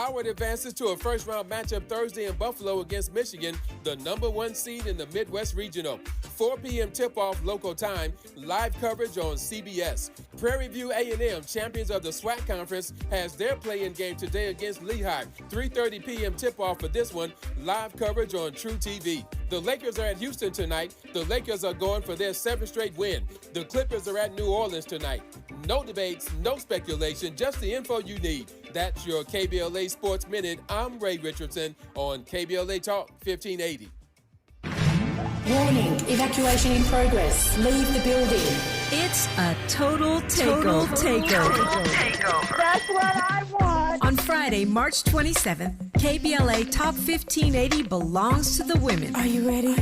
Howard advances to a first-round matchup Thursday in Buffalo against Michigan, the number 1 seed in the Midwest Regional. 4 p.m. tip-off local time, live coverage on CBS. Prairie View A&M, champions of the SWAC Conference, has their play-in game today against Lehigh. 3:30 p.m. tip-off for this one, live coverage on True TV. The Lakers are at Houston tonight. The Lakers are going for their 7th straight win. The Clippers are at New Orleans tonight. No debates, no speculation, just the info you need. That's your KBLA Sports Minute. I'm Ray Richardson on KBLA Talk 1580. Warning, evacuation in progress. Leave the building. It's a total takeover. That's what I want. On Friday, March 27th, KBLA Talk 1580 belongs to the women. Are you ready?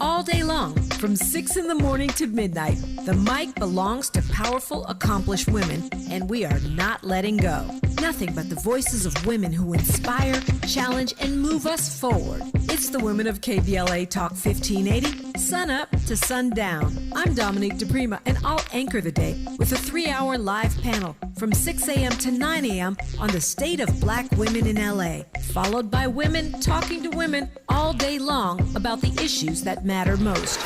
All day long, from 6 in the morning to midnight, the mic belongs to powerful, accomplished women, and we are not letting go. Nothing but the voices of women who inspire, challenge, and move us forward. It's the women of KBLA Talk 1580, sun up to sundown. I'm Dominique DePrima, and I'll anchor the day with a 3-hour live panel from 6 a.m. to 9 a.m. on the state of black women in LA, followed by women talking to women all day long about the issues that matter most.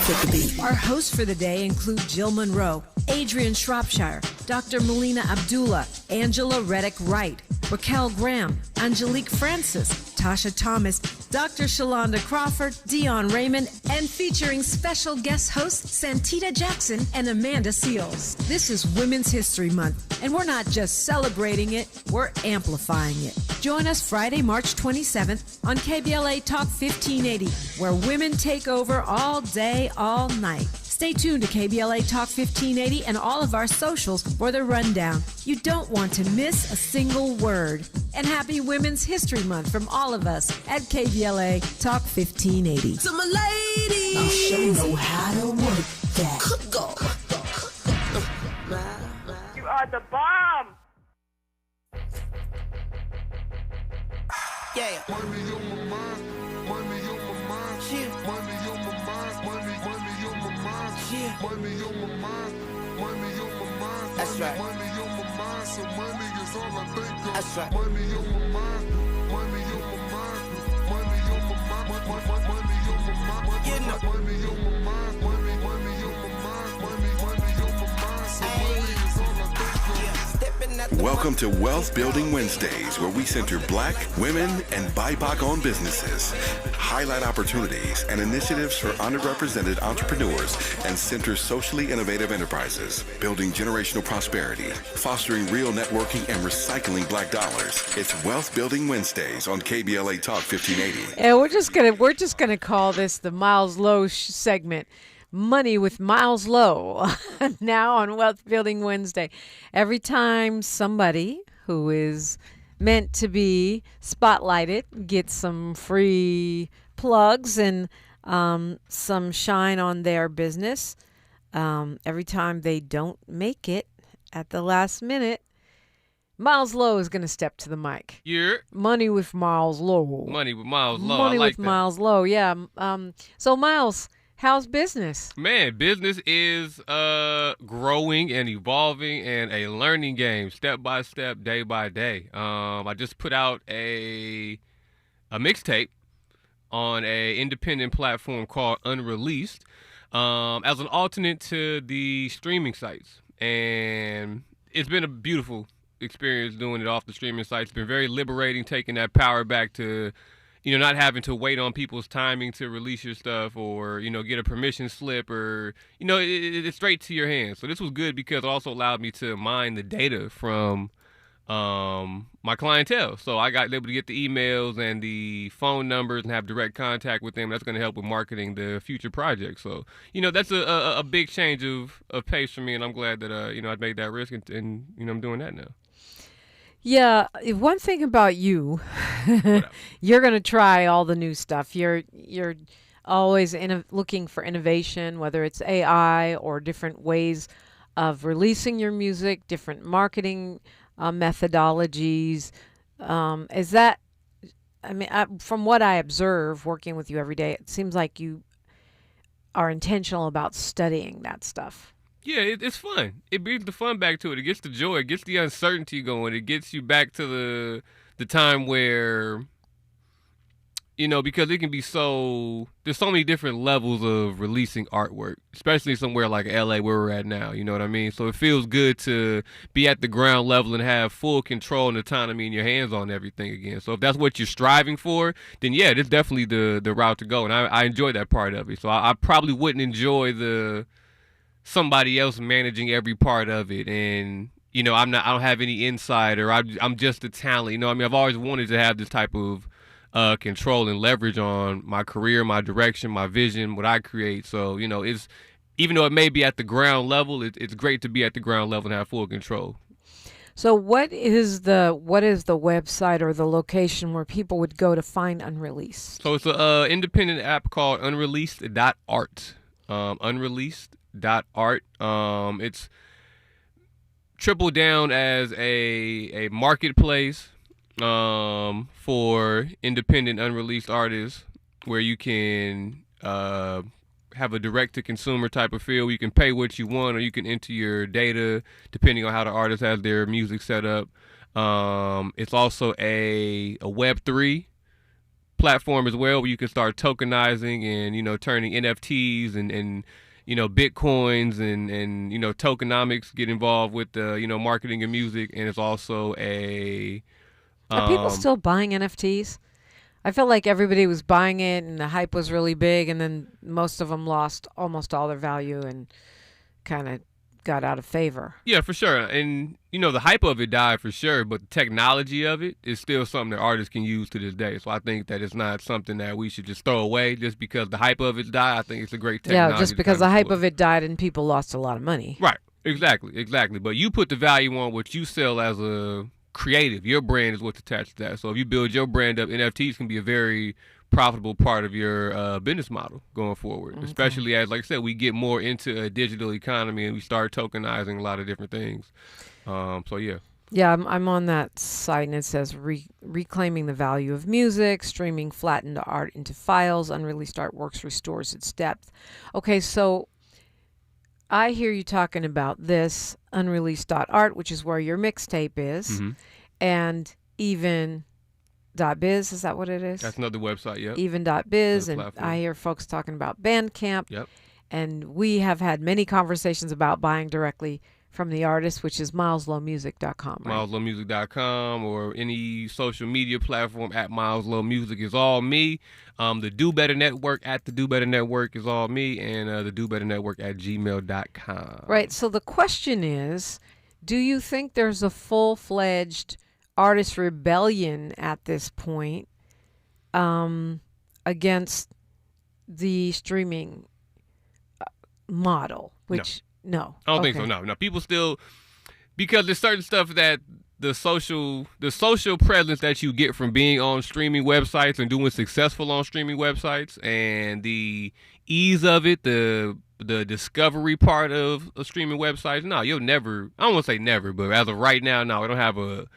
Our hosts for the day include Jill Monroe, Adrian Shropshire, Dr. Melina Abdullah, Angela Reddick Wright, Raquel Graham, Angelique Francis, Tasha Thomas, Dr. Shalonda Crawford, Dion Raymond, and featuring special guest hosts Santita Jackson and Amanda Seals. This is Women's History Month, and we're not just celebrating it, we're amplifying it. Join us Friday, March 27th on KBLA Talk 1580, where women take over all day, all night. Stay tuned to KBLA Talk 1580 and all of our socials for the rundown. You don't want to miss a single word. And happy Women's History Month from all of us at KBLA Talk 1580. To my ladies, I'll show you how to work that. go. You are the bomb. Yeah. Money on my mind, money on my mind, Yeah. money on my mind, money on my mind, Yeah. money on my mind, money on my mind, That's right. money on my mind, so money is all I think of. That's right. Money on my mind, money on my mind, money on my mind, money on my mind, You know. money on my mind, money on my mind, money on my mind, so money is all I think of. Yeah. Stepping out the Welcome to Wealth Building Wednesdays, where we center black, women, and BIPOC-owned businesses, highlight opportunities and initiatives for underrepresented entrepreneurs, and center socially innovative enterprises, building generational prosperity, fostering real networking, and recycling black dollars. It's Wealth Building Wednesdays on KBLA Talk 1580. And we're just gonna call this the Miles Lowe segment. Money with Miles Lowe now on Wealth Building Wednesday. Every time somebody who is meant to be spotlighted gets some free plugs and some shine on their business, every time they don't make it at the last minute, Miles Lowe is going to step to the mic. Yeah. Money with Miles Lowe. Money with Miles Lowe. Money I like with that. Miles Lowe, yeah. So Miles, how's business? Man, business is growing and evolving and a learning game, step by step, day by day. I just put out a mixtape on a independent platform called Unreleased as an alternate to the streaming sites. And it's been a beautiful experience doing it off the streaming sites. It's been very liberating, taking that power back to, not having to wait on people's timing to release your stuff or, get a permission slip or, it's straight to your hands. So this was good because it also allowed me to mine the data from my clientele. So I got able to get the emails and the phone numbers and have direct contact with them. That's going to help with marketing the future projects. So, that's a big change of pace for me. And I'm glad that, I made that risk and I'm doing that now. Yeah, one thing about you, you're going to try all the new stuff. You're always looking for innovation, whether it's AI or different ways of releasing your music, different marketing methodologies. Is that, from what I observe working with you every day, it seems like you are intentional about studying that stuff. Yeah, it's fun. It brings the fun back to it. It gets the joy. It gets the uncertainty going. It gets you back to the time where, because it can be there's so many different levels of releasing artwork, especially somewhere like LA where we're at now, you know what I mean? So it feels good to be at the ground level and have full control and autonomy in your hands on everything again. So if that's what you're striving for, then yeah, it's definitely the route to go. And I enjoy that part of it. So I probably wouldn't enjoy somebody else managing every part of it. And, I don't have any insight, or I'm just a talent. I've always wanted to have this type of control and leverage on my career, my direction, my vision, what I create. So, it's, even though it may be at the ground level, it's great to be at the ground level and have full control. So what is the website or the location where people would go to find Unreleased? So it's an independent app called unreleased.art. Unreleased.art. It's tripled down as a marketplace for independent unreleased artists, where you can have a direct-to-consumer type of feel. You can pay what you want, or you can enter your data depending on how the artist has their music set up. It's also a Web3 platform as well, where you can start tokenizing and turning NFTs and Bitcoins and tokenomics get involved with marketing and music. And it's also Are people still buying NFTs? I felt like everybody was buying it and the hype was really big, and then most of them lost almost all their value and kind of got out of favor. Yeah, for sure. And, the hype of it died for sure, but the technology of it is still something that artists can use to this day. So I think that it's not something that we should just throw away just because the hype of it died. I think it's a great technology. Yeah, just because the hype of it died and people lost a lot of money. Right. Exactly. But you put the value on what you sell as a creative. Your brand is what's attached to that. So if you build your brand up, NFTs can be a very profitable part of your business model going forward, especially as, like I said, we get more into a digital economy and we start tokenizing a lot of different things. So yeah. Yeah, I'm on that site, and it says reclaiming the value of music, streaming flattened art into files, unreleased artworks restores its depth. Okay, so I hear you talking about this unreleased.art, which is where your mixtape is, and even.biz, is that what it is? That's another website, yep. Even.biz, and platform. I hear folks talking about Bandcamp. Yep. And we have had many conversations about buying directly from the artist, which is mileslowmusic.com, right? mileslowmusic.com, or any social media platform at mileslowmusic is all me. The Do Better Network at the Do Better Network is all me, and the Do Better Network at gmail.com. Right. So the question is, do you think there's a full-fledged artist rebellion at this point against the streaming model? Which no. I don't think so. No. People still, because there's certain stuff that the social presence that you get from being on streaming websites and doing successful on streaming websites, and the ease of it, the discovery part of streaming websites. No, you'll never. I don't want to say never, but as of right now, no, I don't have a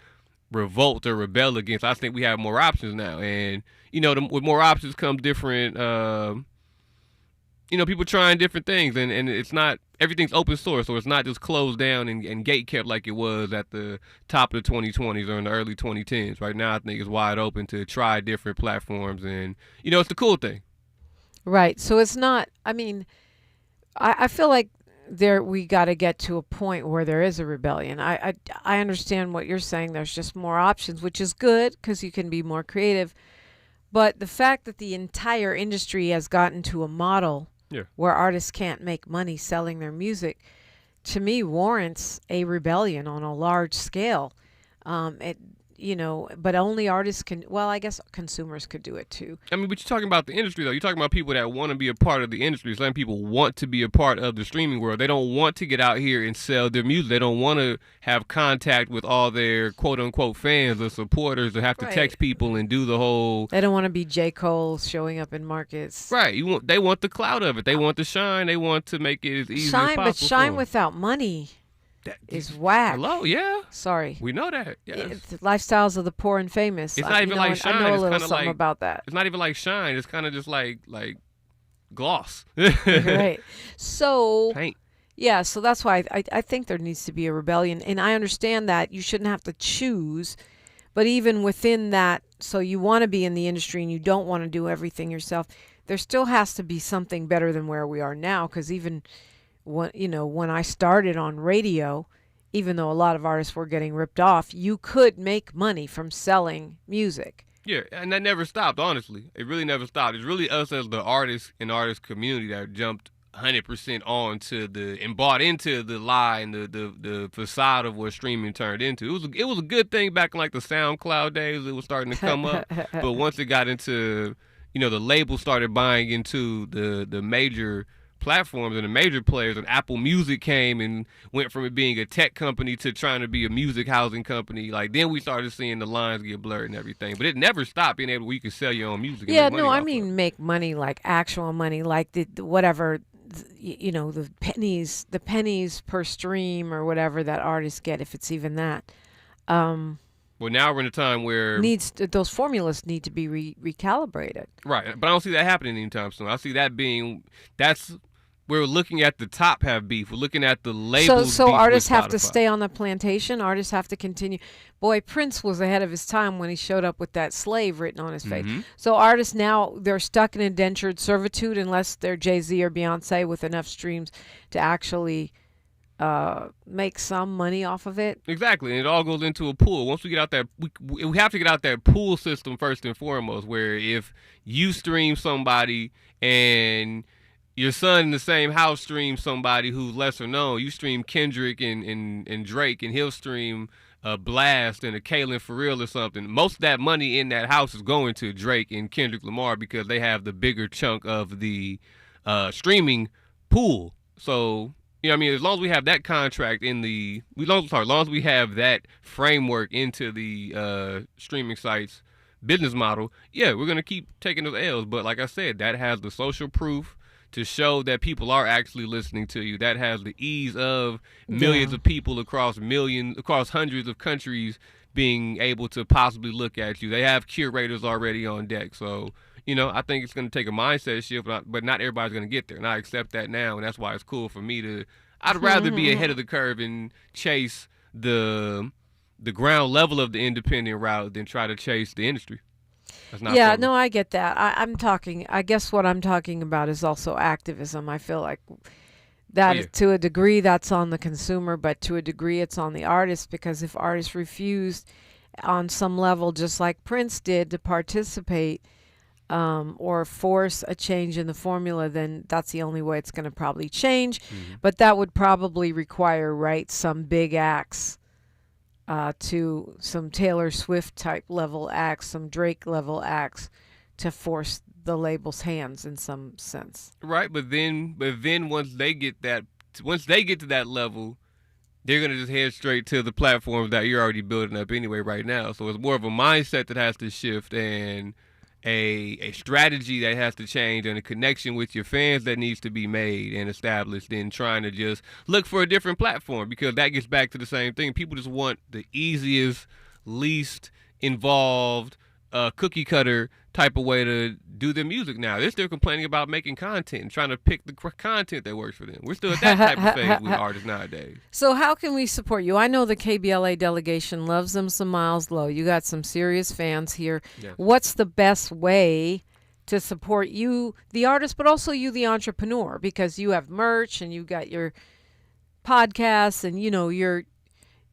revolt or rebel against. I think we have more options now, and with more options come different. People trying different things, and it's not, everything's open source, so it's not just closed down and gate kept like it was at the top of the 2020s or in the early 2010s. Right now, I think it's wide open to try different platforms, and it's the cool thing. Right. So it's not. I mean, I feel like we got to get to a point where there is a rebellion. I understand what you're saying. There's just more options, which is good because you can be more creative. But the fact that the entire industry has gotten to a model where artists can't make money selling their music, to me, warrants a rebellion on a large scale. But only artists can. Well, I guess consumers could do it too. I mean, but you're talking about the industry, though. You're talking about people that want to be a part of the industry. Some people want to be a part of the streaming world. They don't want to get out here and sell their music. They don't want to have contact with all their quote-unquote fans or supporters, or have to text people and do the whole. They don't want to be J. Cole showing up in markets. Right. They want the clout of it. They want the shine. They want to make it as easy as possible. But shine without money is whack. Hello, yeah. Sorry. We know that. Yes. It's the lifestyles of the poor and famous. It's not even like shine. I know a little it's something about that. It's not even like shine. It's kind of just like gloss. Right. So paint. Yeah, so that's why I think there needs to be a rebellion. And I understand that you shouldn't have to choose, But even within that, so you want to be in the industry and you don't want to do everything yourself, there still has to be something better than where we are now. Because even when I started on radio, even though a lot of artists were getting ripped off, you could make money from selling music. Yeah, and that never stopped, honestly. It really never stopped. It's really us as the artists and artist community that jumped 100% on to and bought into the lie and the facade of what streaming turned into. It was a good thing back in like the SoundCloud days. It was starting to come up. But once it got into, the label started buying into the major platforms and the major players, and Apple Music came and went from it being a tech company to trying to be a music housing company. Like, then we started seeing the lines get blurred and everything. But it never stopped being able where you could sell your own music. Yeah, no, I mean make money, like actual money, like the whatever, the pennies per stream or whatever that artists get, if it's even that. Well, now we're in a time where those formulas need to be recalibrated. Right, but I don't see that happening anytime soon. I see that we're looking at the top have beef. We're looking at the labels. So beef artists with have to stay on the plantation. Artists have to continue. Boy, Prince was ahead of his time when he showed up with that slave written on his face. So artists now, they're stuck in indentured servitude unless they're Jay-Z or Beyonce with enough streams to actually make some money off of it. Exactly, and it all goes into a pool. Once we get out that, we have to get out that pool system first and foremost, where if you stream somebody and your son in the same house streams somebody who's lesser known, you stream Kendrick and Drake, and he'll stream a Blast and a Kalen for real or something. Most of that money in that house is going to Drake and Kendrick Lamar because they have the bigger chunk of the streaming pool. So, as long as we have that contract as long as we have that framework into the streaming sites business model, we're going to keep taking those L's. But like I said, that has the social proof to show that people are actually listening to you. That has the ease of millions of people across hundreds of countries being able to possibly look at you. They have curators already on deck. So, I think it's going to take a mindset shift, but not everybody's going to get there. And I accept that now, and that's why it's cool for me I'd rather be ahead of the curve and chase the ground level of the independent route than try to chase the industry. No, I get that. I guess what I'm talking about is also activism. I feel like that to a degree that's on the consumer, but to a degree it's on the artist, because if artists refuse on some level, just like Prince did, to participate or force a change in the formula, then that's the only way it's going to probably change. But that would probably require, some big acts, to some Taylor Swift type level acts, some Drake level acts, to force the label's hands in some sense. Right, but then once they get to that level, they're gonna just head straight to the platforms that you're already building up anyway right now. So it's more of a mindset that has to shift, and a strategy that has to change, and a connection with your fans that needs to be made and established, than trying to just look for a different platform, because that gets back to the same thing. People just want the easiest, least involved, cookie cutter type of way to do their music now. They're still complaining about making content and trying to pick the content that works for them. We're still at that type of phase with artists nowadays. So how can we support you? I know the KBLA delegation loves them some Miles Low. You got some serious fans here. Yeah. What's the best way to support you, the artist, but also you, the entrepreneur? Because you have merch and you got your podcasts, and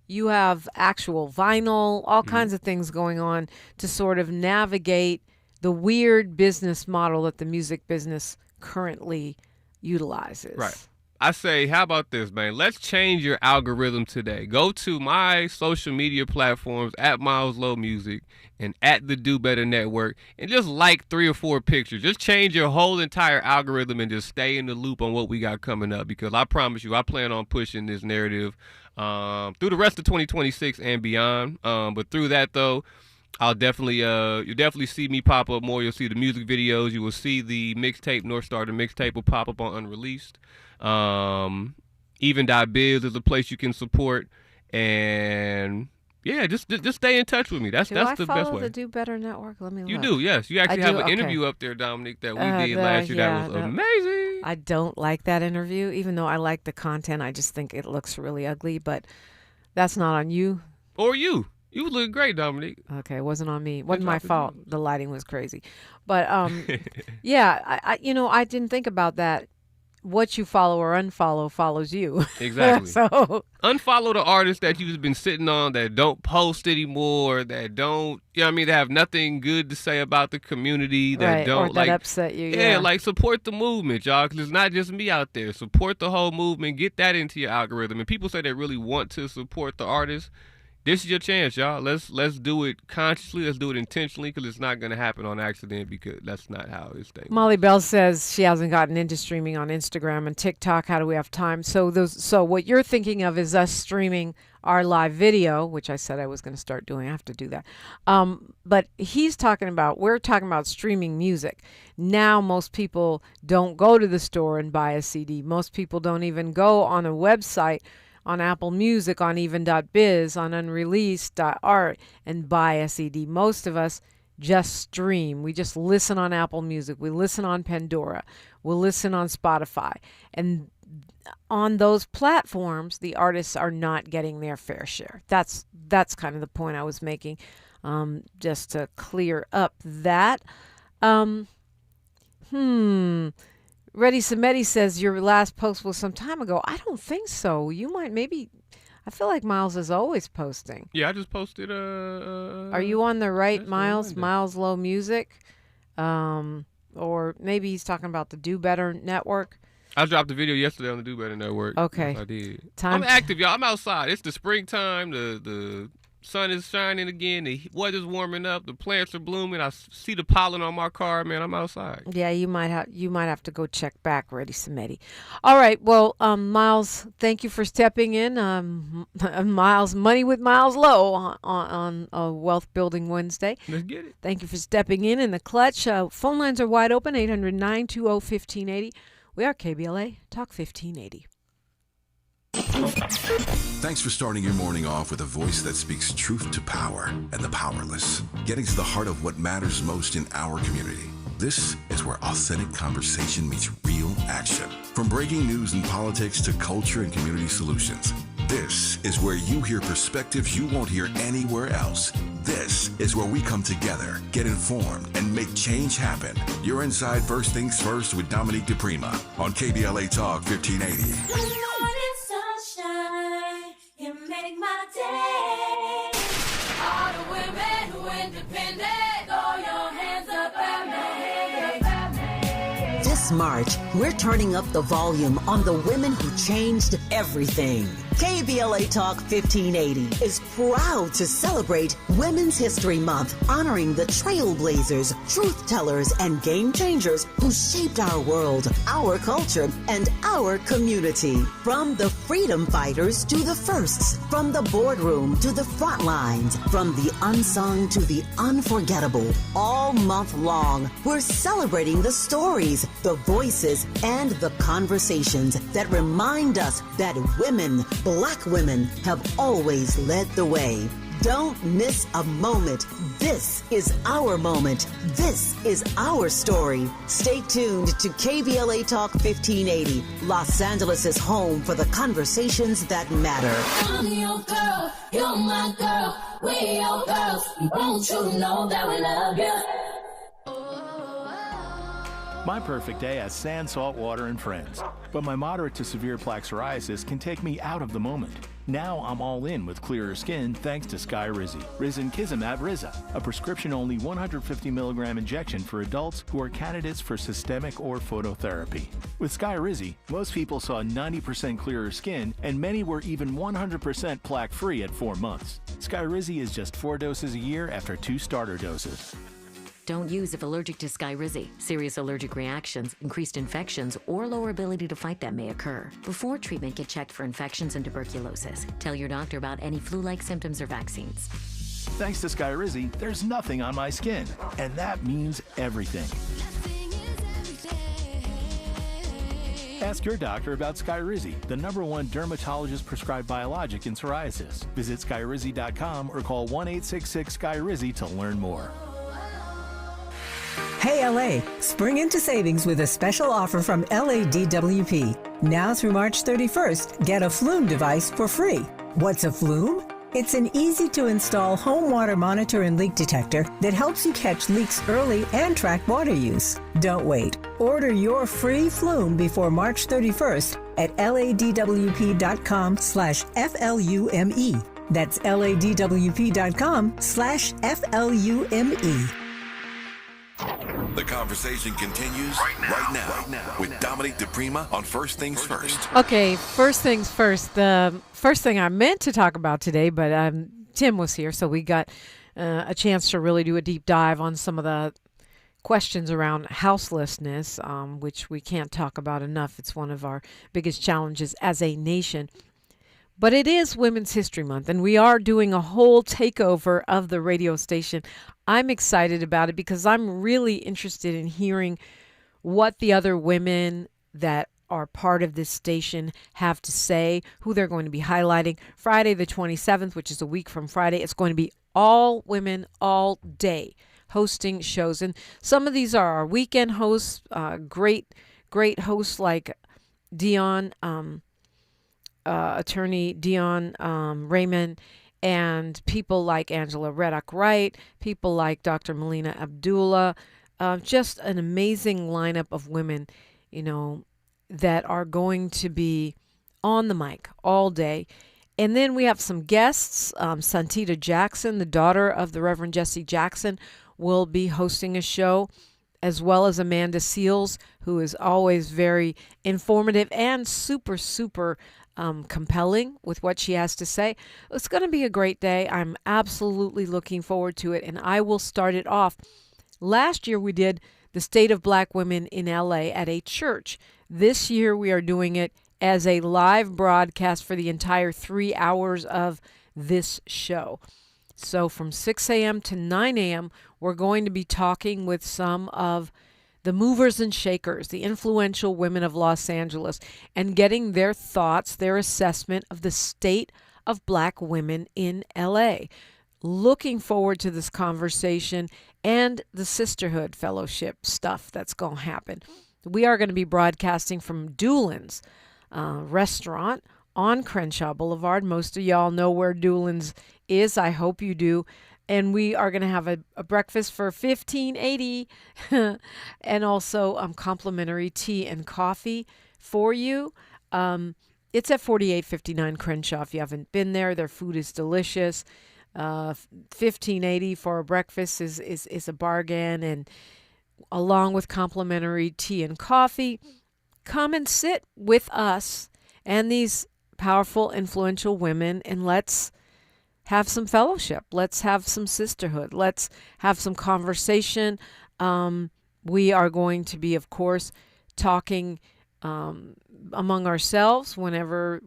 you have actual vinyl, all kinds of things going on to sort of navigate the weird business model that the music business currently utilizes. Right. I say, how about this, man? Let's change your algorithm today. Go to my social media platforms at Miles Low Music and at the Do Better Network, and just like 3 or 4 pictures. Just change your whole entire algorithm and just stay in the loop on what we got coming up, because I promise you, I plan on pushing this narrative through the rest of 2026 and beyond. But through that, though, I'll definitely you'll definitely see me pop up more. You'll see the music videos. You will see the mixtape, North Star, the mixtape will pop up on Unreleased. Even Biz is a place you can support, and just stay in touch with me. That's the best way. Do I follow the Do Better Network? Let me look. You do, yes. You actually have an interview up there, Dominic, that we did last year. That was amazing. I don't like that interview, even though I like the content. I just think it looks really ugly, but that's not on you. Or you. You look great, Dominique. Okay, it wasn't on me. It wasn't my job. fault. The lighting was crazy. But yeah, I didn't think about that. What you follow or unfollow follows you. Exactly. So Unfollow the artists that you've been sitting on that don't post anymore, that don't, they have nothing good to say about the community, that right, don't or that upset you. Yeah, like support the movement, y'all, because it's not just me out there. Support the whole movement. Get that into your algorithm. And people say they really want to support the artists. This is your chance, y'all. Let's do it consciously. Let's do it intentionally, because it's not going to happen on accident, because that's not how it's done. Molly Bell says she hasn't gotten into streaming on Instagram and TikTok. How do we have time? So what you're thinking of is us streaming our live video, which I said I was going to start doing. I have to do that. But we're talking about streaming music. Now most people don't go to the store and buy a CD. Most people don't even go on a website, on Apple Music, on even.biz, on unreleased.art, and buy a CD. Most of us just stream. We just listen on Apple Music. We listen on Pandora. We'll listen on Spotify. And on those platforms, the artists are not getting their fair share. That's kind of the point I was making, just to clear up that. Reddy Samedi says your last post was some time ago. I don't think so. You might I feel like Miles is always posting. Yeah, I just posted Are you on the right, Miles? Miles Low Music? Or maybe he's talking about the Do Better Network. I dropped a video yesterday on the Do Better Network. Okay. Yes, I did. I'm active, y'all. I'm outside. It's the springtime. The sun is shining again. The weather's warming up. The plants are blooming. I see the pollen on my car, man. I'm outside. Yeah, you might have to go check back, Reddy Samedi. All right. Well, Miles, thank you for stepping in. Miles, Money with Miles Low on Wealth Building Wednesday. Let's get it. Thank you for stepping in the clutch. Phone lines are wide open, 800-920-1580. We are KBLA Talk 1580. Thanks for starting your morning off with a voice that speaks truth to power and the powerless, getting to the heart of what matters most in our community. This is where authentic conversation meets real action. From breaking news and politics to culture and community solutions, this is where you hear perspectives you won't hear anywhere else. This is where we come together, get informed, and make change happen. You're inside First Things First with Dominique DePrima on KBLA Talk 1580. You make my day. All the women who independent, throw your hands up at me. This March, we're turning up the volume on the women who changed everything. KBLA Talk 1580 is proud to celebrate Women's History Month, honoring the trailblazers, truth tellers, and game changers who shaped our world, our culture, and our community. From the freedom fighters to the firsts, from the boardroom to the front lines, from the unsung to the unforgettable. All month long, we're celebrating the stories, the voices, and the conversations that remind us that women, Black women, have always led the way. Don't miss a moment. This is our moment. This is our story. Stay tuned to KBLA Talk 1580, Los Angeles' home for the conversations that matter. I'm your girl, you're my girl, we're your girls. Won't you know that we love you? My perfect day has sand, salt water, and friends. But my moderate to severe plaque psoriasis can take me out of the moment. Now I'm all in with clearer skin thanks to Skyrizi. Risankizumab Riza, a prescription-only 150 milligram injection for adults who are candidates for systemic or phototherapy. With Skyrizi, most people saw 90% clearer skin, and many were even 100% plaque-free at 4 months. Skyrizi is just 4 doses a year after 2 starter doses. Don't use if allergic to Skyrizi. Serious allergic reactions, increased infections, or lower ability to fight them may occur. Before treatment, get checked for infections and tuberculosis. Tell your doctor about any flu-like symptoms or vaccines. Thanks to Skyrizi, there's nothing on my skin, and that means everything. Ask your doctor about Skyrizi, the #1 dermatologist-prescribed biologic in psoriasis. Visit Skyrizi.com or call 1-866-SKYRIZI to learn more. Hey LA, spring into savings with a special offer from LADWP. Now through March 31st, get a Flume device for free. What's a Flume? It's an easy-to-install home water monitor and leak detector that helps you catch leaks early and track water use. Don't wait. Order your free flume before March 31st at ladwp.com/FLUME. That's ladwp.com/FLUME. The conversation continues right now with Dominique DePrima on First Things First. Okay, first things first. The first thing I meant to talk about today, but Tim was here, so we got a chance to really do a deep dive on some of the questions around houselessness, which we can't talk about enough. It's one of our biggest challenges as a nation. But it is Women's History Month, and we are doing a whole takeover of the radio station. I'm excited about it because I'm really interested in hearing what the other women that are part of this station have to say, who they're going to be highlighting. Friday the 27th, which is a week from Friday, it's going to be all women all day hosting shows. And some of these are our weekend hosts, great hosts like Attorney Dion Raymond, and people like Angela Reddock Wright, people like Dr. Melina Abdullah, just an amazing lineup of women, that are going to be on the mic all day. And then we have some guests. Santita Jackson, the daughter of the Reverend Jesse Jackson, will be hosting a show, as well as Amanda Seals, who is always very informative and super compelling with what she has to say. It's going to be a great day. I'm absolutely looking forward to it, and I will start it off. Last year we did the State of Black Women in LA at a church. This year we are doing it as a live broadcast for the entire 3 hours of this show. So from 6 a.m. to 9 a.m., we're going to be talking with some of the movers and shakers, the influential women of Los Angeles, and getting their thoughts, their assessment of the state of Black women in LA. Looking forward to this conversation and the sisterhood fellowship stuff that's going to happen. We are going to be broadcasting from Doolin's restaurant on Crenshaw Boulevard. Most of y'all know where Doolin's is. I hope you do. And we are going to have a breakfast for $15.80 and also complimentary tea and coffee for you. It's at 4859 Crenshaw. If you haven't been there, their food is delicious. $15.80 for a breakfast is a bargain. And along with complimentary tea and coffee, come and sit with us and these powerful, influential women, and let's have some fellowship. Let's have some sisterhood. Let's have some conversation. We are going to be, of course, talking among ourselves whenever,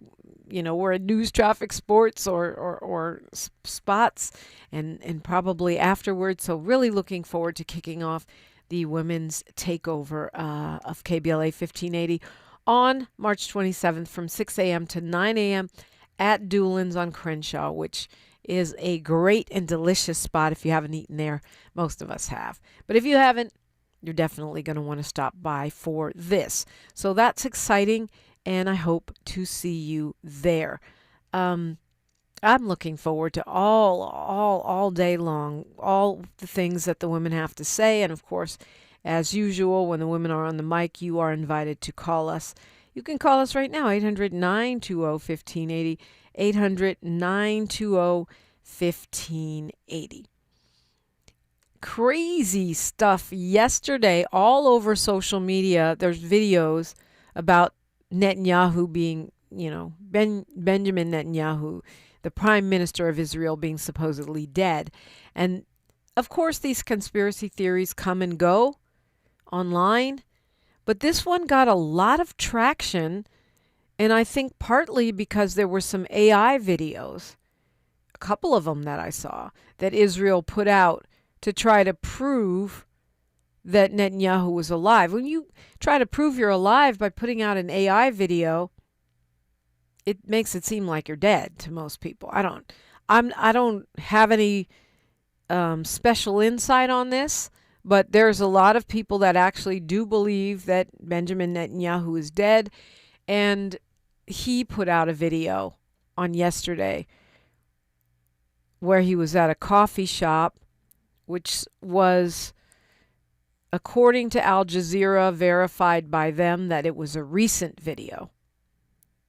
we're at news, traffic, sports, or spots, and probably afterwards. So really looking forward to kicking off the women's takeover of KBLA 1580 on March 27th from 6 a.m. to 9 a.m. at Doolin's on Crenshaw, which is a great and delicious spot. If you haven't eaten there, most of us have. But if you haven't, you're definitely going to want to stop by for this. So that's exciting, and I hope to see you there. I'm looking forward to all day long, all the things that the women have to say. And of course, as usual, when the women are on the mic, you are invited to call us. You can call us right now, 800-920-1580, 800-920-1580. Crazy stuff yesterday all over social media. There's videos about Netanyahu being, Benjamin Netanyahu, the Prime Minister of Israel, being supposedly dead. And of course, these conspiracy theories come and go online. But this one got a lot of traction, and I think partly because there were some AI videos, a couple of them that I saw, that Israel put out to try to prove that Netanyahu was alive. When you try to prove you're alive by putting out an AI video, it makes it seem like you're dead to most people. I don't have any special insight on this. But there's a lot of people that actually do believe that Benjamin Netanyahu is dead. And he put out a video on yesterday where he was at a coffee shop, which was, according to Al Jazeera, verified by them that it was a recent video,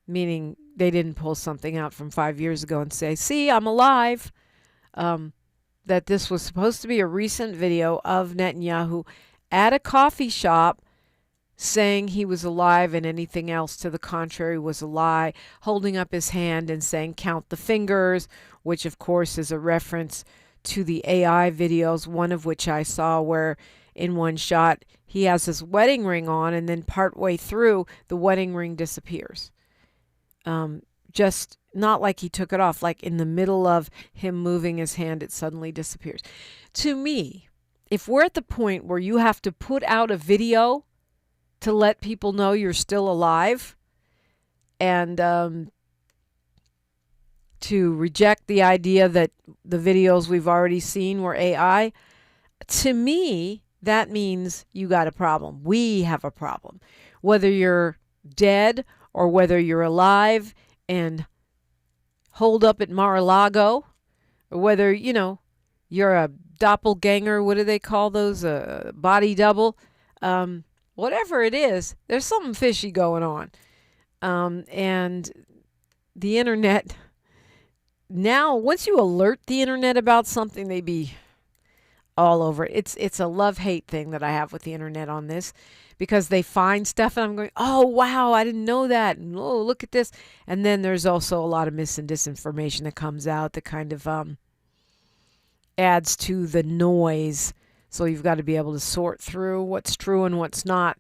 meaning they didn't pull something out from 5 years ago and say, see, I'm alive. That this was supposed to be a recent video of Netanyahu at a coffee shop saying he was alive and anything else to the contrary was a lie, holding up his hand and saying, count the fingers, which of course is a reference to the AI videos, one of which I saw where in one shot he has his wedding ring on and then partway through the wedding ring disappears. Just not like he took it off, like in the middle of him moving his hand, it suddenly disappears. To me, if we're at the point where you have to put out a video to let people know you're still alive and to reject the idea that the videos we've already seen were AI, to me, that means you got a problem. We have a problem. Whether you're dead or whether you're alive and holed up at Mar-a-Lago, or whether, you're a doppelganger, what do they call those, a body double? Whatever it is, there's something fishy going on. And the internet, now, once you alert the internet about something, they be all over it. It's a love-hate thing that I have with the internet on this, because they find stuff and I'm going, oh, wow, I didn't know that. And, oh, look at this. And then there's also a lot of mis and disinformation that comes out that kind of adds to the noise. So you've got to be able to sort through what's true and what's not.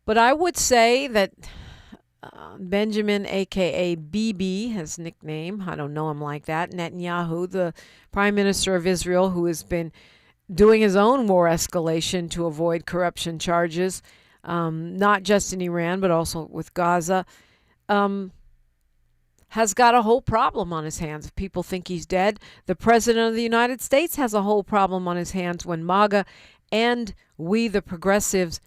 But I would say that Benjamin, a.k.a. Bibi, his nickname, I don't know him like that, Netanyahu, the Prime Minister of Israel, who has been doing his own war escalation to avoid corruption charges, not just in Iran, but also with Gaza, has got a whole problem on his hands. If people think he's dead, the President of the United States has a whole problem on his hands when MAGA and we, the progressives,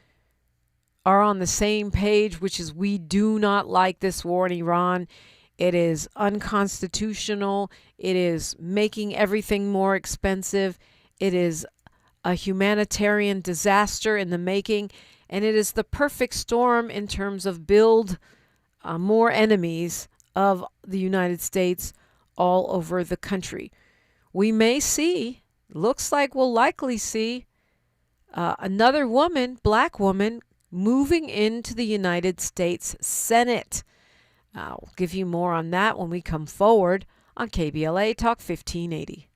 are on the same page, which is we do not like this war in Iran. It is unconstitutional. It is making everything more expensive. It is a humanitarian disaster in the making, and it is the perfect storm in terms of build more enemies of the United States all over the country. We may see, looks like we'll likely see, another woman, black woman, moving into the United States Senate. I'll give you more on that when we come forward on KBLA Talk 1580.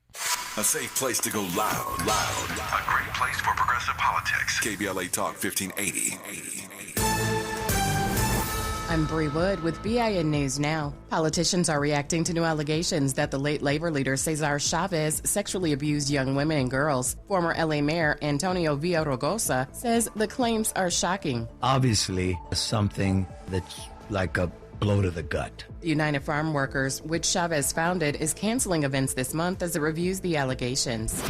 A safe place to go loud. A great place for progressive politics. KBLA Talk 1580. I'm Bree Wood with BIN News Now. Politicians are reacting to new allegations that the late labor leader Cesar Chavez sexually abused young women and girls. Former LA Mayor Antonio Villaraigosa says the claims are shocking. Obviously, something that's like a blow to the gut. The United Farm Workers, which Chavez founded, is canceling events this month as it reviews the allegations.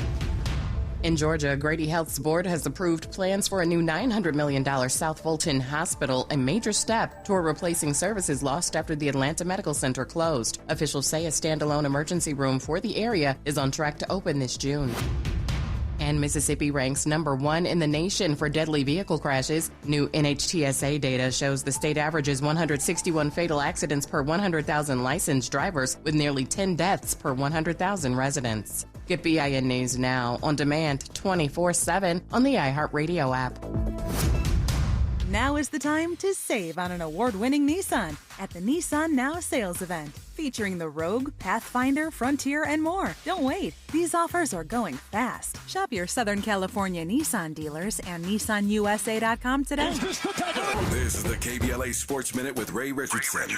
In Georgia, Grady Health's board has approved plans for a new $900 million South Fulton Hospital, a major step toward replacing services lost after the Atlanta Medical Center closed. Officials say a standalone emergency room for the area is on track to open this June. And Mississippi ranks #1 in the nation for deadly vehicle crashes. New NHTSA data shows the state averages 161 fatal accidents per 100,000 licensed drivers, with nearly 10 deaths per 100,000 residents. Get BIN News Now on demand 24/7 on the iHeartRadio app. Now is the time to save on an award-winning Nissan at the Nissan Now sales event, featuring the Rogue, Pathfinder, Frontier, and more. Don't wait. These offers are going fast. Shop your Southern California Nissan dealers and NissanUSA.com today. This is the KBLA Sports Minute with Ray Richardson.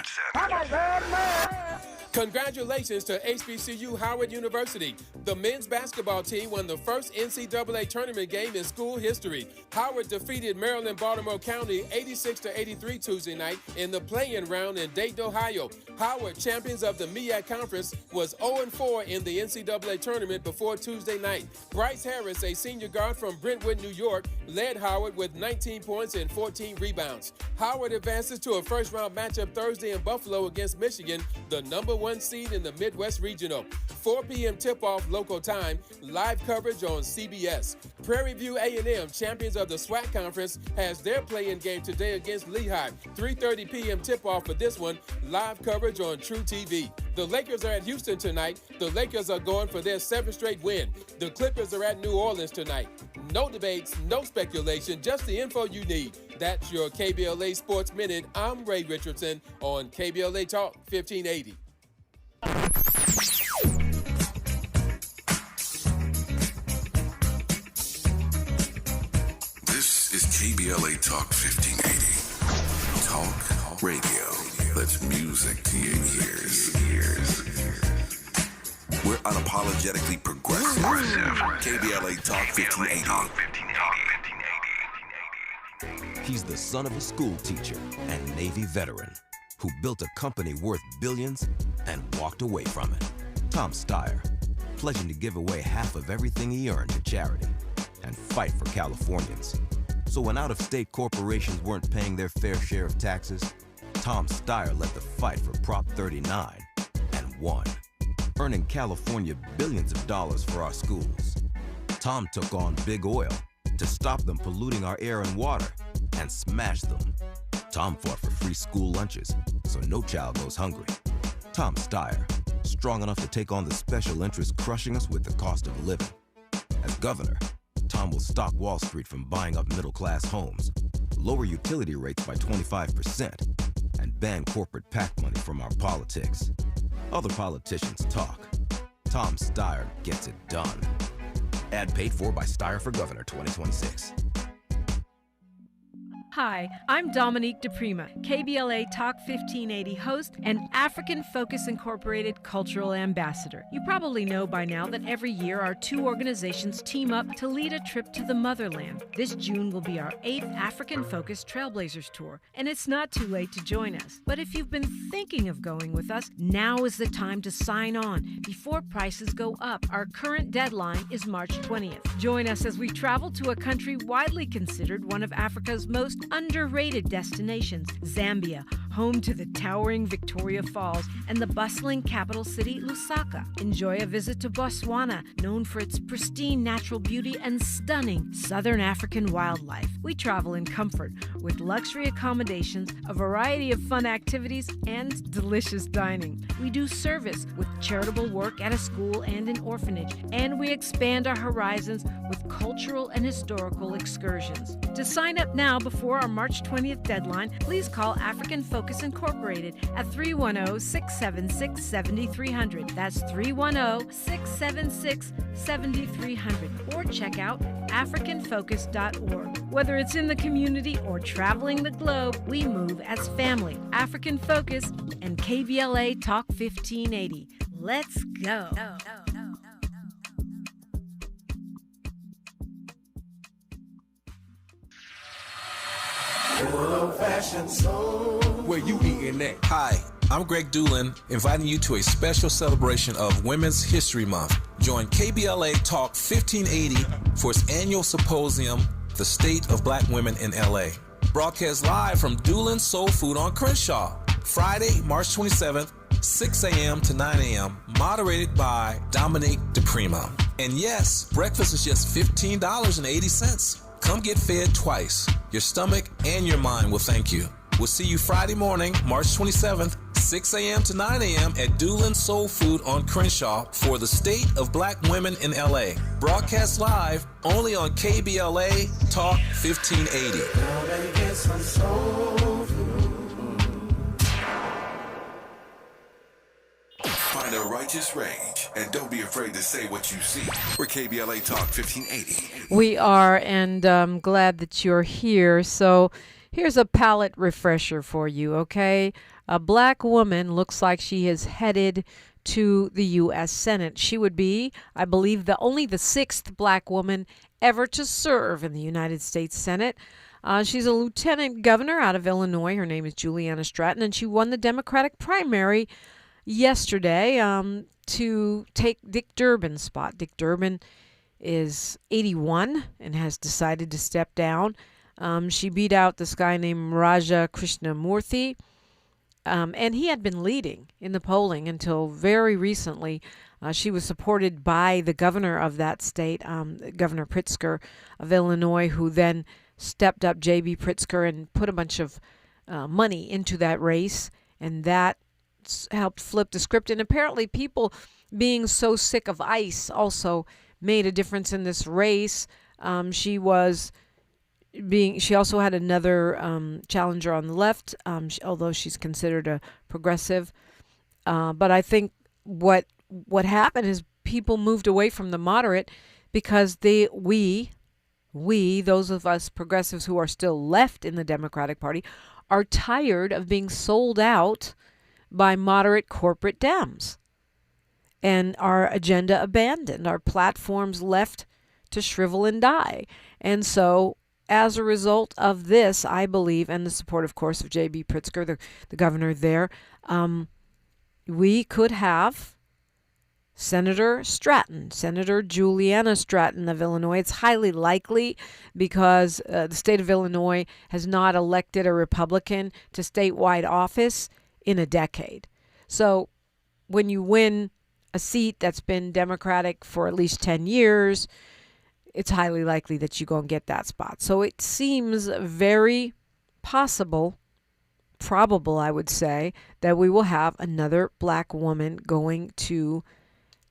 Congratulations to HBCU Howard University. The men's basketball team won the first NCAA tournament game in school history. Howard defeated Maryland-Baltimore County 86-83 Tuesday night in the play-in round in Dayton, Ohio. Howard, champions of the MEAC Conference, was 0-4 in the NCAA tournament before Tuesday night. Bryce Harris, a senior guard from Brentwood, New York, led Howard with 19 points and 14 rebounds. Howard advances to a first-round matchup Thursday in Buffalo against Michigan, the #1 1 seed in the Midwest Regional. 4 p.m. tip-off local time, live coverage on CBS. Prairie View A&M, champions of the SWAC Conference, has their play-in game today against Lehigh. 3:30 p.m. tip-off for this one, live coverage on True TV. The Lakers are at Houston tonight. The Lakers are going for their 7th straight win. The Clippers are at New Orleans tonight. No debates, no speculation, just the info you need. That's your KBLA Sports Minute. I'm Ray Richardson on KBLA Talk 1580. This is KBLA Talk 1580. Talk radio. That's music to your ears. We're unapologetically progressive. KBLA Talk 1580. He's the son of a school teacher and Navy veteran who built a company worth billions and walked away from it. Tom Steyer, pledging to give away half of everything he earned to charity and fight for Californians. So when out-of-state corporations weren't paying their fair share of taxes, Tom Steyer led the fight for Prop 39 and won, earning California billions of dollars for our schools. Tom took on big oil to stop them polluting our air and water and smash them. Tom fought for free school lunches so no child goes hungry. Tom Steyer, strong enough to take on the special interests crushing us with the cost of living. As governor, Tom will stop Wall Street from buying up middle-class homes, lower utility rates by 25%, and ban corporate PAC money from our politics. Other politicians talk. Tom Steyer gets it done. Ad paid for by Steyer for Governor 2026. Hi, I'm Dominique DePrima, KBLA Talk 1580 host and African Focus Incorporated cultural ambassador. You probably know by now that every year our two organizations team up to lead a trip to the motherland. This June will be our 8th African Focus Trailblazers Tour, and it's not too late to join us. But if you've been thinking of going with us, now is the time to sign on before prices go up. Our current deadline is March 20th. Join us as we travel to a country widely considered one of Africa's most underrated destinations, Zambia, home to the towering Victoria Falls and the bustling capital city, Lusaka. Enjoy a visit to Botswana, known for its pristine natural beauty and stunning southern African wildlife. We travel in comfort with luxury accommodations, a variety of fun activities, and delicious dining. We do service with charitable work at a school and an orphanage, and we expand our horizons with cultural and historical excursions. To sign up now before our March 20th deadline, please call African Focus Incorporated at 310-676-7300. That's 310-676-7300. Or check out africanfocus.org. Whether it's in the community or traveling the globe, we move as family. African Focus and KBLA Talk 1580. Let's go. Where you eating at? Hi, I'm Greg Doolin, inviting you to a special celebration of Women's History Month. Join KBLA Talk 1580 for its annual symposium, The State of Black Women in LA. Broadcast live from Doolin's Soul Food on Crenshaw, Friday, March 27th, 6 a.m. to 9 a.m., moderated by Dominique DePrima. And yes, breakfast is just $15.80. Come get fed twice. Your stomach and your mind will thank you. We'll see you Friday morning, March 27th, 6 a.m. to 9 a.m. at Doolin's Soul Food on Crenshaw for the State of Black Women in LA. Broadcast live only on KBLA Talk 1580. Find a righteous rage and don't be afraid to say what you see. We're KBLA Talk 1580. We are, and I'm glad that you're here. So here's a palate refresher for you, okay? A black woman looks like she is headed to the U.S. Senate. She would be, I believe, only the 6th black woman ever to serve in the United States Senate. She's a lieutenant governor out of Illinois. Her name is Julia Stratton, and she won the Democratic primary yesterday to take Dick Durbin's spot. Dick Durbin is 81 and has decided to step down. She beat out this guy named Raja Krishnamurthy. And he had been leading in the polling until very recently. She was supported by the governor of that state, Governor Pritzker of Illinois, who then stepped up J.B. Pritzker and put a bunch of money into that race. And that helped flip the script. And apparently people being so sick of ICE also made a difference in this race. She also had another challenger on the left, although she's considered a progressive. But I think what happened is people moved away from the moderate because we, those of us progressives who are still left in the Democratic Party, are tired of being sold out by moderate corporate Dems and our agenda abandoned, our platforms left to shrivel and die. And so as a result of this, I believe, and the support, of course, of J.B. Pritzker, the governor there, we could have Senator Julia Stratton of Illinois. It's highly likely because the state of Illinois has not elected a Republican to statewide office in a decade. So when you win a seat that's been Democratic for at least 10 years, it's highly likely that you go and get that spot. So it seems very probable, I would say, that we will have another black woman going to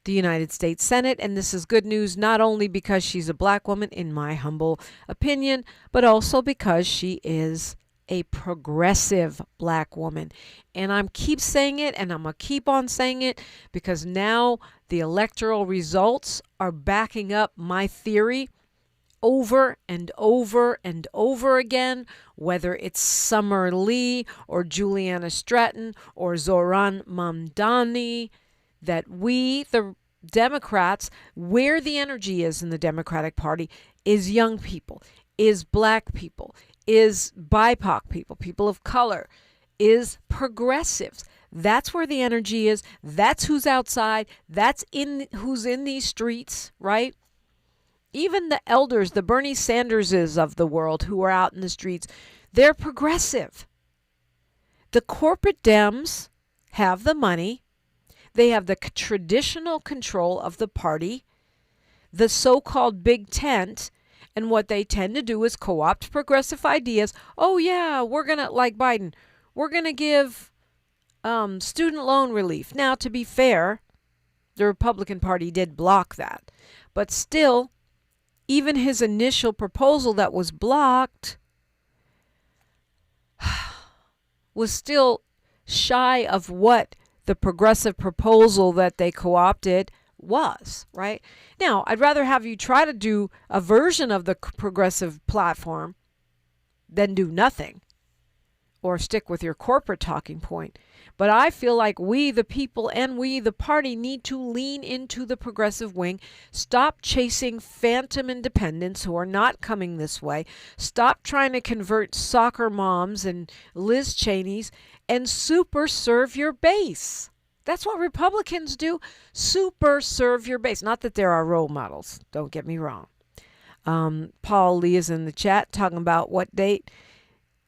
the United States Senate. And this is good news, not only because she's a black woman, in my humble opinion, but also because she is a progressive black woman. And I'm keep saying it, and I'm going to keep on saying it, because now the electoral results are backing up my theory over and over and over again, whether it's Summer Lee or Julia Stratton or Zohran Mamdani, that we, the Democrats, where the energy is in the Democratic Party is young people, is black people, is BIPOC people, people of color, is progressives. That's where the energy is. That's who's outside. That's who's in these streets, right? Even the elders, the Bernie Sanderses of the world who are out in the streets, they're progressive. The corporate Dems have the money. They have the traditional control of the party, the so-called big tent, and what they tend to do is co-opt progressive ideas. Oh, yeah, we're going to, like Biden, we're going to give student loan relief. Now, to be fair, the Republican Party did block that. But still, even his initial proposal that was blocked was still shy of what the progressive proposal that they co-opted was, right? Now, I'd rather have you try to do a version of the progressive platform than do nothing or stick with your corporate talking point. But I feel like we, the people, and we, the party, need to lean into the progressive wing. Stop chasing phantom independents who are not coming this way. Stop trying to convert soccer moms and Liz Cheneys, and super serve your base. That's what Republicans do. Super serve your base. Not that there are role models. Don't get me wrong. Paul Lee is in the chat talking about what date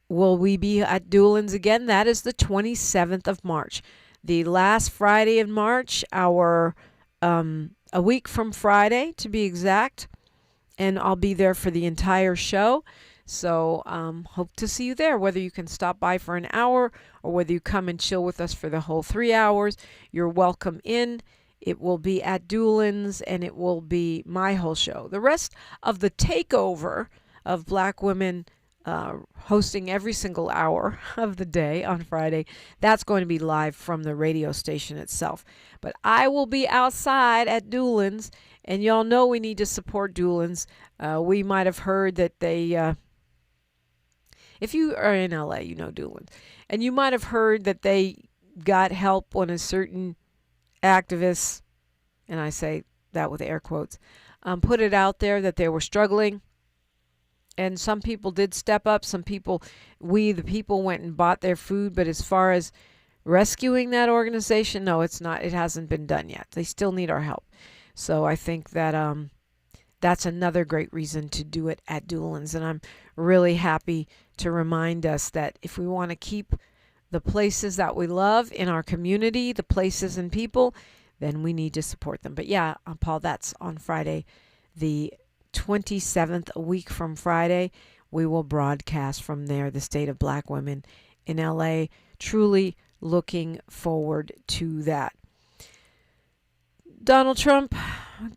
will we be at Doolin's again. That is the 27th of March. The last Friday in March, a week from Friday to be exact. And I'll be there for the entire show. So hope to see you there, whether you can stop by for an hour or whether you come and chill with us for the whole 3 hours. You're welcome in. It will be at Doolin's, and it will be my whole show. The rest of the takeover of black women hosting every single hour of the day on Friday, that's going to be live from the radio station itself. But I will be outside at Doolin's, and y'all know we need to support Doolin's. We might have heard that they... if you are in LA, you know Doolin's. And you might have heard that they got help when a certain activist, and I say that with air quotes, put it out there that they were struggling. And some people did step up. Some people, we the people, went and bought their food. But as far as rescuing that organization, no, it's not. It hasn't been done yet. They still need our help. So I think that that's another great reason to do it at Doolin's. And I'm really happy to remind us that if we want to keep the places that we love in our community, the places and people, then we need to support them. But yeah, Paul, that's on Friday, the 27th, a week from Friday. We will broadcast from there, the state of black women in LA. Truly looking forward to that. Donald Trump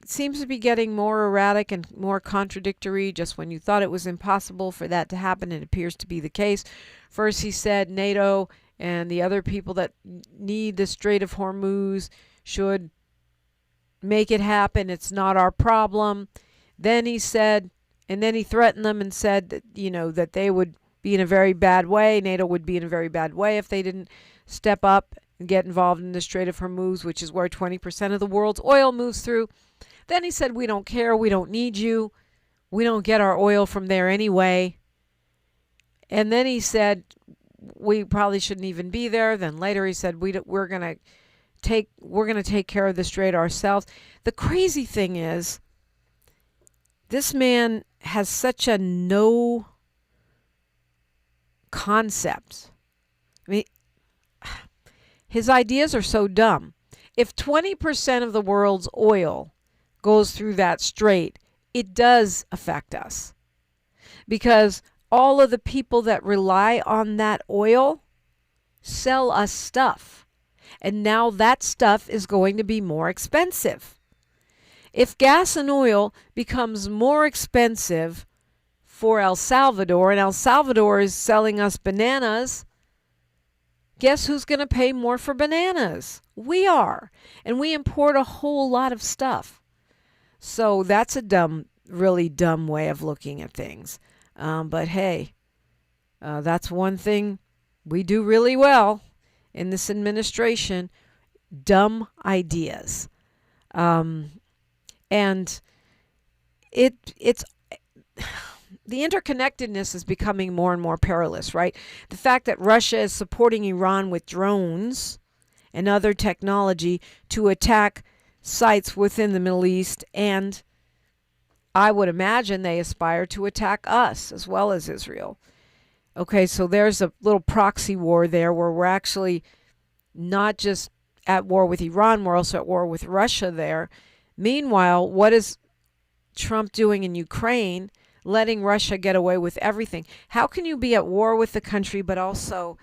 seems to be getting more erratic and more contradictory. Just when you thought it was impossible for that to happen, it appears to be the case. First, he said NATO and the other people that need the Strait of Hormuz should make it happen. It's not our problem. Then he said, and then he threatened them and said that, that they would be in a very bad way. NATO would be in a very bad way if they didn't step up and get involved in the Strait of Hormuz, which is where 20% of the world's oil moves through. Then he said, we don't care. We don't need you. We don't get our oil from there anyway. And then he said, we probably shouldn't even be there. Then later he said, we're going to take care of the strait ourselves. The crazy thing is, this man has such a no concept. I mean, his ideas are so dumb. If 20% of the world's oil goes through that strait, it does affect us. Because all of the people that rely on that oil sell us stuff. And now that stuff is going to be more expensive. If gas and oil becomes more expensive for El Salvador, and El Salvador is selling us bananas, guess who's going to pay more for bananas? We are. And we import a whole lot of stuff. So that's a really dumb way of looking at things. But hey, that's one thing we do really well in this administration: dumb ideas. And it's the interconnectedness is becoming more and more perilous, right? The fact that Russia is supporting Iran with drones and other technology to attack sites within the Middle East, and I would imagine they aspire to attack us as well as Israel. Okay, so there's a little proxy war there where we're actually not just at war with Iran, we're also at war with Russia there. Meanwhile, what is Trump doing in Ukraine? Letting Russia get away with everything. How can you be at war with the country but also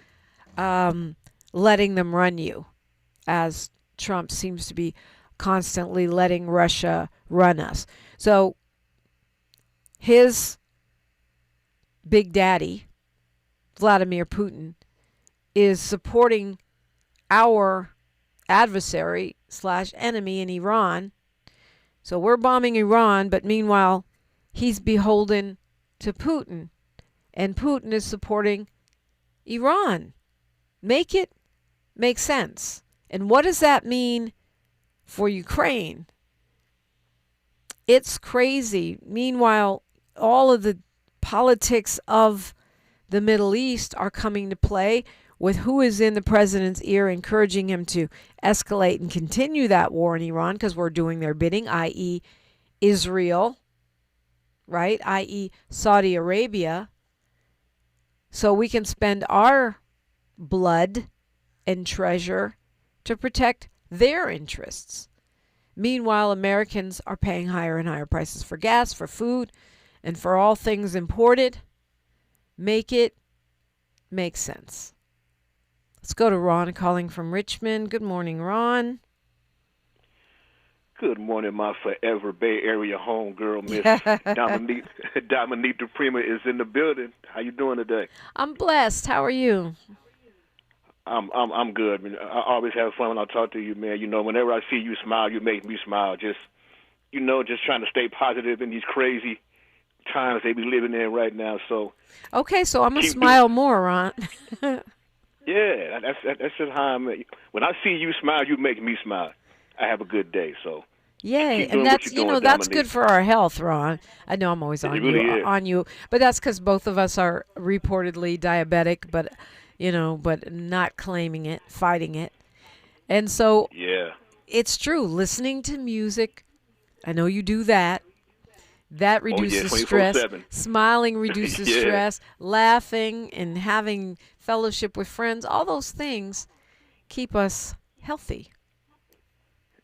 letting them run you, as Trump seems to be constantly letting Russia run us? So his big daddy, Vladimir Putin, is supporting our adversary / enemy in Iran. So we're bombing Iran, but meanwhile, he's beholden to Putin, and Putin is supporting Iran. Make it make sense. And what does that mean for Ukraine? It's crazy. Meanwhile, all of the politics of the Middle East are coming to play with who is in the president's ear, encouraging him to escalate and continue that war in Iran because we're doing their bidding, i.e. Israel, right? I.e. Saudi Arabia. So we can spend our blood and treasure to protect their interests. Meanwhile, Americans are paying higher and higher prices for gas, for food, and for all things imported. Make it make sense. Let's go to Ron calling from Richmond. Good morning, Ron. Good morning, my forever Bay Area homegirl, Miss Dominique Prima is in the building. How you doing today? I'm blessed. How are you? I'm good. I mean, I always have fun when I talk to you, man. You know, whenever I see you smile, you make me smile. Just trying to stay positive in these crazy times they be living in right now. So okay, so I'm gonna smile more, Ron. Yeah, that's just how I'm. When I see you smile, you make me smile. I have a good day. So yay, and that's that's good for our health, Ron. I know I'm always on you, but that's because both of us are reportedly diabetic, but but not claiming it, fighting it, and so yeah, it's true. Listening to music, I know you do that. That reduces stress. 24/7. Smiling reduces Yeah. stress. Laughing and having fellowship with friends, all those things keep us healthy.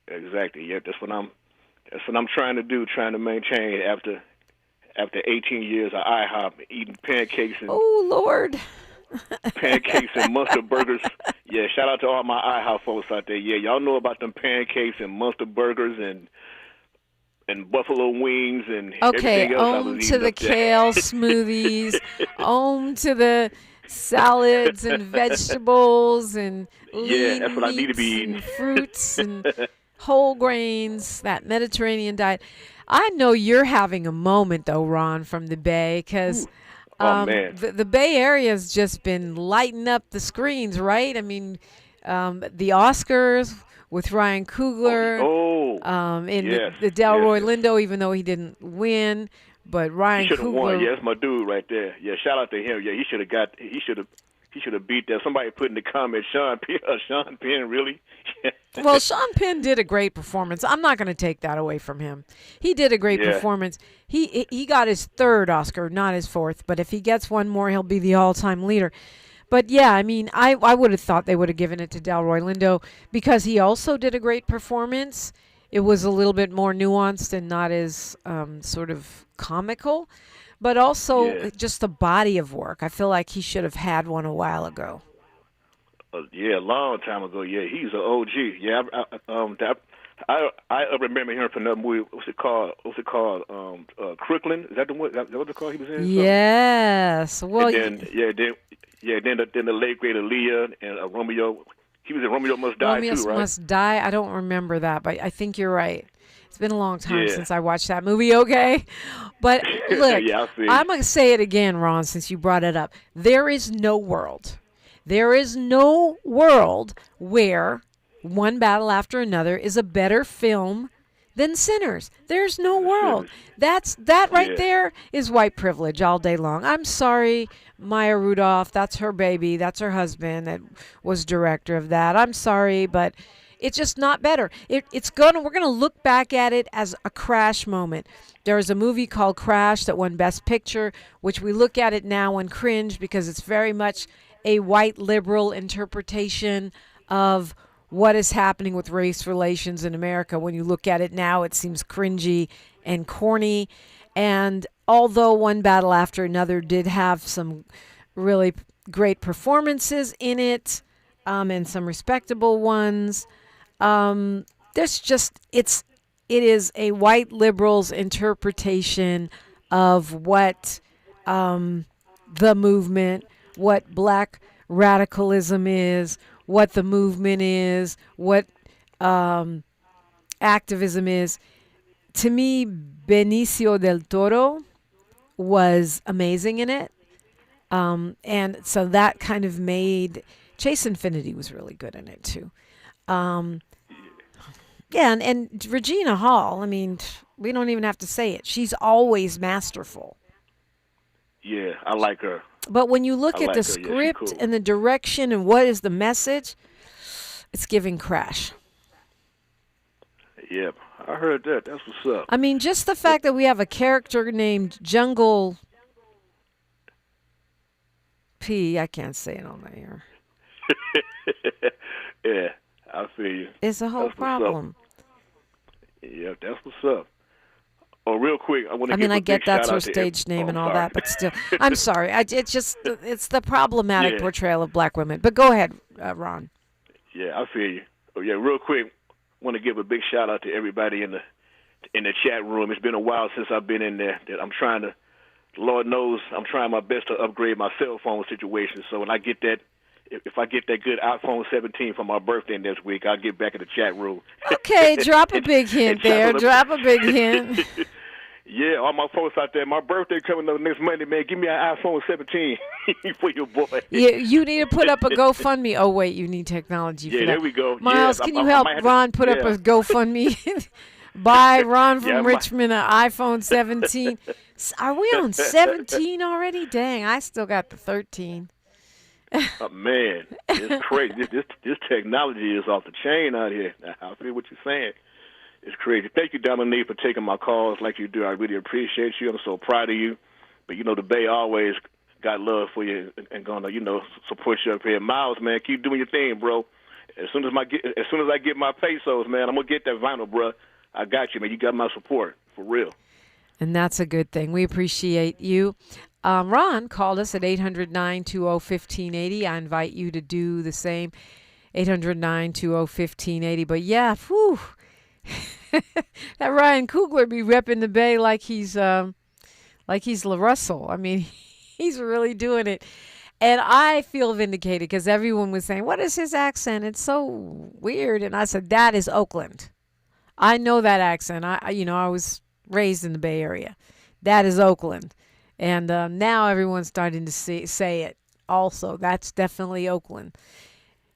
Exactly. Yeah, that's what I'm trying to do, trying to maintain after 18 years of IHOP, eating pancakes and Oh, Lord. pancakes and Munster burgers. Yeah, shout out to all my IHOP folks out there. Yeah, y'all know about them pancakes and Munster burgers and buffalo wings and Okay, everything else I was to eating the up there. kale smoothies, to the salads and vegetables and lean that's what I need to be meats eating. and fruits and whole grains, that Mediterranean diet. I know you're having a moment, though, Ron, from the Bay, because man. the Bay Area has just been lighting up the screens, right? I mean, the Oscars with Ryan Coogler. In yes, the Delroy yes. Lindo, even though he didn't win, but Ryan He should have Coogler. won. Yeah, that's my dude right there. Yeah, shout out to him. Yeah, he should have beat that. Somebody put in the comments, Sean Penn, really? Well, Sean Penn did a great performance. I'm not going to take that away from him. He did a great Yeah. performance. He got his third Oscar, not his fourth. But if he gets one more, he'll be the all-time leader. But yeah, I mean, I would have thought they would have given it to Delroy Lindo because he also did a great performance. It was a little bit more nuanced and not as sort of comical, but also just the body of work. I feel like he should have had one a while ago. Yeah, a long time ago. Yeah, he's an OG. Yeah, I remember him from that movie. What's it called? Crooklyn. Is that the one? Is that what the call he was in? Yes. Well, and then the late great Aaliyah and Romeo. He was in Romeo Must Die Romeo too, right? Must Die. I don't remember that, but I think you're right. It's been a long time Yeah. since I watched that movie, okay? But look, Yeah, I see. I'm going to say it again, Ron, since you brought it up. There is no world where One Battle After Another is a better film than Sinners. There's no world. That right there is white privilege all day long. I'm sorry, Maya Rudolph. That's her baby. That's her husband that was director of that. I'm sorry, but it's just not better. We're gonna look back at it as a crash moment. There's a movie called Crash that won Best Picture, which we look at it now and cringe because it's very much a white liberal interpretation of what is happening with race relations in America. When you look at it now, it seems cringy and corny. And although One Battle After Another did have some really great performances in it, and some respectable ones, it is a white liberal's interpretation of what the movement, what black radicalism is, what the movement is, what activism is. To me, Benicio del Toro was amazing in it. And so that kind of made Chase Infinity was really good in it too. And Regina Hall, I mean, we don't even have to say it. She's always masterful. Yeah, I like her. But when you look I at like the her. Yeah, she's script cool. and the direction and what is the message, it's giving Crash. Yep, I heard that. That's what's up. I mean, just the fact that we have a character named Jungle P, I can't say it on the air. Yeah, I feel you. It's a whole That's what's up. problem. Yeah, that's what's up. Oh, real quick, I want to. I mean, I get that's her out to stage name and all sorry. that, but still, I'm sorry. It's the problematic Yeah. portrayal of black women. But go ahead, Ron. Yeah, I feel you. Oh, yeah, real quick, want to give a big shout out to everybody in the chat room. It's been a while since I've been in there. I'm trying to, Lord knows, I'm trying my best to upgrade my cell phone situation. So when I get that, if I get that good iPhone 17 for my birthday next week, I'll get back in the chat room. Okay, drop a big hint there. and- Drop a big hint. Yeah, all my folks out there, my birthday coming up next Monday, man. Give me an iPhone 17 for your boy. You need to put up a GoFundMe. Oh, wait, you need technology for Yeah, that. there we go. Miles, Yes, can I you help might have to- Ron put up yeah. a GoFundMe? Buy Ron from Yeah, I might- Richmond an iPhone 17. Are we on 17 already? Dang, I still got the 13. Oh, man, it's crazy. This technology is off the chain out here. I feel what you're saying. It's crazy. Thank you, Dominique, for taking my calls like you do. I really appreciate you. I'm so proud of you. But, the Bay always got love for you and going to, support you up here. Miles, man, keep doing your thing, bro. As soon as I get my pesos, man, I'm going to get that vinyl, bro. I got you, man. You got my support, for real. And that's a good thing. We appreciate you. Ron called us at 800-920-1580. I invite you to do the same, 800-920-1580. But, yeah, whew, that Ryan Coogler be repping the Bay like he's La Russell. I mean, he's really doing it. And I feel vindicated because everyone was saying, what is his accent? It's so weird. And I said, that is Oakland. I know that accent. I was raised in the Bay Area. That is Oakland. And now everyone's starting to say it also. That's definitely Oakland.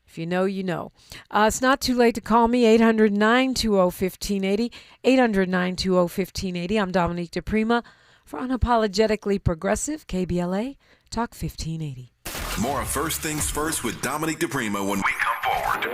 If you know, you know. It's not too late to call me, 800-920-1580, 800-920-1580. I'm Dominique DePrima for Unapologetically Progressive, KBLA, Talk 1580. More of First Things First with Dominique DePrima when we come forward.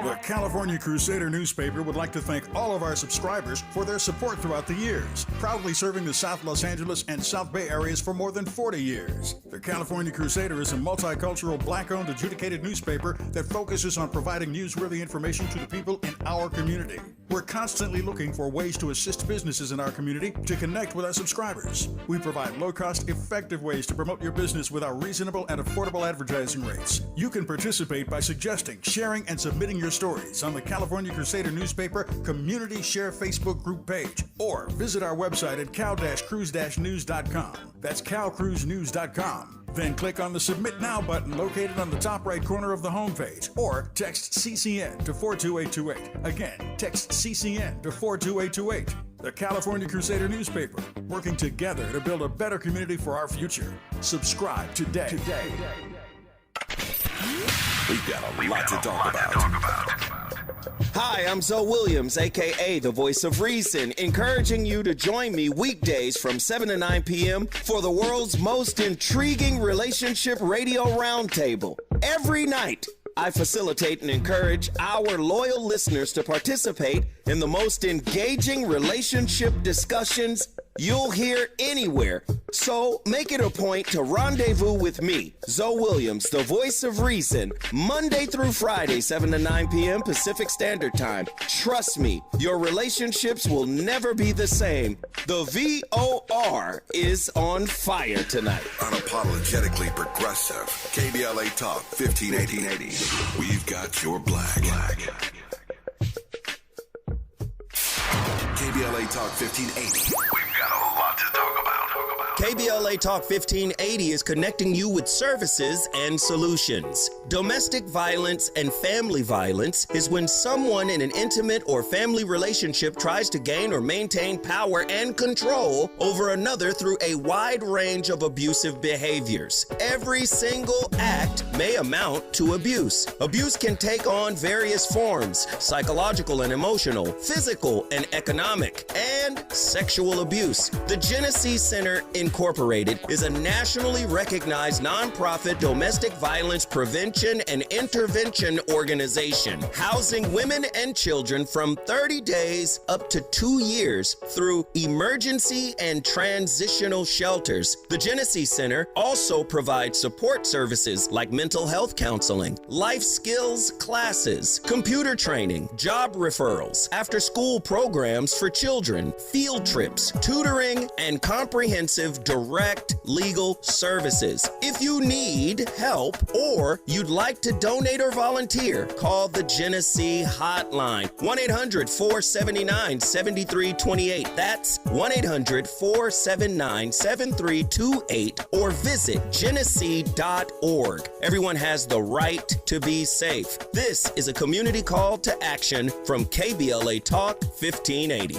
The California Crusader newspaper would like to thank all of our subscribers for their support throughout the years, proudly serving the South Los Angeles and South Bay areas for more than 40 years. The California Crusader is a multicultural, black-owned, adjudicated newspaper that focuses on providing newsworthy information to the people in our community. We're constantly looking for ways to assist businesses in our community to connect with our subscribers. We provide low-cost, effective ways to promote your business with our reasonable and affordable advertising rates. You can participate by suggesting, sharing, and submitting your stories on the California Crusader newspaper Community Share Facebook group page, or visit our website at cal-cruise-news.com. That's calcruisenews.com. Then click on the Submit Now button located on the top right corner of the homepage, or text CCN to 42828. Again, text CCN to 42828. The California Crusader newspaper, working together to build a better community for our future. Subscribe today. We've got a lot to talk about. Hi, I'm Zoe Williams, a.k.a. the Voice of Reason, encouraging you to join me weekdays from 7 to 9 p.m. for the world's most intriguing relationship radio roundtable. Every night, I facilitate and encourage our loyal listeners to participate in the most engaging relationship discussions you'll hear anywhere. So make it a point to rendezvous with me, Zoe Williams, the Voice of Reason, Monday through Friday, 7 to 9 p.m. Pacific Standard Time. Trust me, your relationships will never be the same. The VOR is on fire tonight. Unapologetically progressive. KBLA Talk 1580. We've got your black. KBLA Talk 1580. We've got a lot to talk about. KBLA Talk 1580 is connecting you with services and solutions. Domestic violence and family violence is when someone in an intimate or family relationship tries to gain or maintain power and control over another through a wide range of abusive behaviors. Every single act may amount to abuse. Abuse can take on various forms: psychological and emotional, physical and economic, and sexual abuse. The Genesee Center Incorporated is a nationally recognized nonprofit domestic violence prevention and intervention organization, housing women and children from 30 days up to 2 years through emergency and transitional shelters. The Genesee Center also provides support services like mental health counseling, life skills classes, computer training, job referrals, after-school programs for children, field trips, tutoring, and comprehensive direct legal services. If you need help or you'd like to donate or volunteer, call the Genesee Hotline, 1-800-479-7328. That's 1-800-479-7328, or visit genesee.org. Everyone has the right to be safe. This is a community call to action from KBLA Talk 1580.